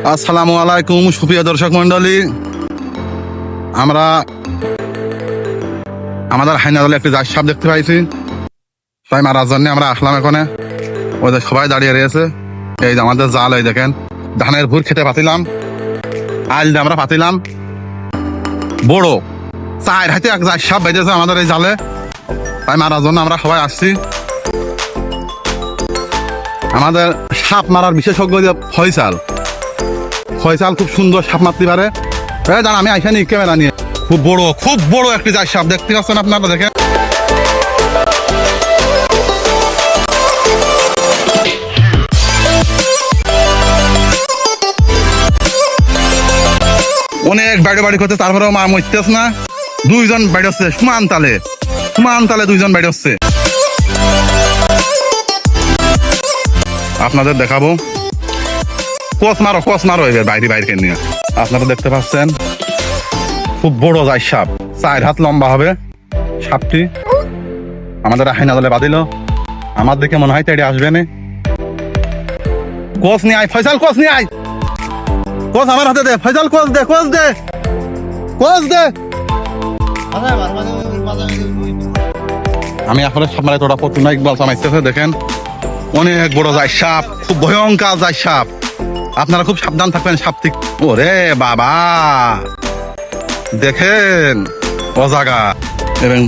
আসসালামু আলাইকুম সুপ্রিয় দর্শক মন্ডলী, আমরা আমাদের হাইনাদলে একটি জাত সাপ দেখতে পাইছি। তাই মারার জন্য আমরা আসলাম। এখানে ওদের সবাই দাঁড়িয়ে রয়েছে। এই যে আমাদের জাল, এই দেখেন ধানের ভুর খেতে পাতিলাম, আইল দিয়ে আমরা পাতিলাম। বড় 4 হাতে এক জাত সাপ বেঁধেছে আমাদের এই জালে। তাই মারার জন্য আমরা সবাই আসছি। আমাদের সাপ মারার বিশেষজ্ঞ যে ফয়সাল খুব সুন্দর সাপ মারতে পারে। দাঁড়া, আমি এখানে ক্যামেরা নিয়ে খুব বড় একটি জাত সাপ দেখতে পাচ্ছেন আপনারা। দেখেন অনেক বাড়ি করতে, তারপরেও মা মরতেছ না। 2 জন বাইরে হচ্ছে সমান তালে 2 জন বাইরে হচ্ছে। আপনাদের দেখাবো। কস মারো এবার বাইরে নিয়ে। আপনারা দেখতে পাচ্ছেন খুব বড় জাত সাপ, 4 হাত লম্বা হবে সাপটি। আমাদের হাইনাদলে বাঁধিল। আমার দেখে মনে হয় তেড়ে আসবে না। কোচ নিয়ে আয় ফয়সাল, কোচ নিয়ে আয়। কোচ আমার হাতে দে ফয়সাল, কোচ দে। আমি আসলে সাপ মারে তোরা প্রচুর ইকবাল চামাইতেছে। দেখেন অনেক বড় জাত সাপ, খুব ভয়ঙ্কর জাত সাপ। আপনারা খুব সাবধান থাকবেন সাপ থেকে। ওরে বাবা, দেখেন অজাগা এবং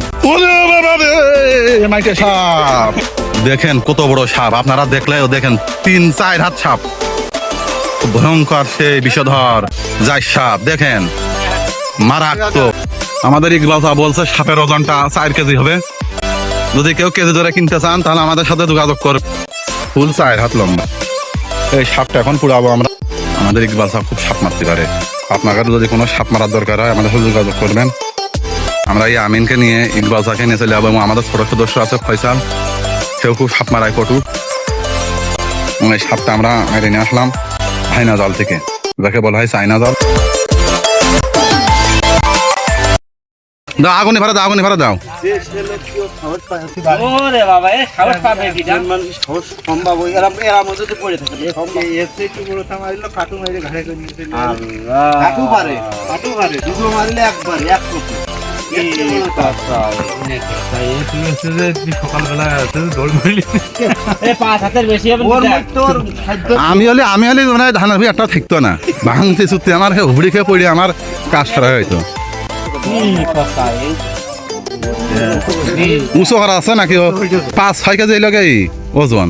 সাপ। দেখেন কত বড় সাপ। আপনারা দেখলেও দেখেন 3-4 হাত সাপ, ভয়ঙ্কর সেই বিষধর জাত সাপ। দেখেন মারাত্মক। আমাদের ইকবাল সাহেব বলছে সাপের ওজনটা 4 কেজি হবে। যদি কেউ কেজি ধরে কিনতে চান তাহলে আমাদের সাথে যোগাযোগ করবে। ফুল 4 হাত লম্বা এই সাপটা এখন পুরাবো আমরা। আমাদের ইকবাল সাহেব খুব সাপ মারতে পারে। আপনাদের যদি কোনো সাপ মারার দরকার হয় আমাদের সাথে যোগাযোগ করবেন। আমরা এই আমিনকে নিয়ে ইকবাল সাহেবকে নিয়ে চলে যাবো। এবং আমাদের ছোট সদস্য আছে ফয়সাল, সেও খুব সাপ মারায় পটু। এই সাপটা আমরা মেরে নিয়ে আসলাম হাইনা জাল থেকে, যাকে বলা হয় চাইনা জাল। দাও আগুনে ভাড়া দাও। আমি হলে মানে ধানের একটা থাকতো না। ভাঙতে চুতে আমার হুবড়ি খেয়ে পড়ে আমার কাজ সারা হইতো। উঁচু করা আছে নাকি 5-6 কেজি ওজন।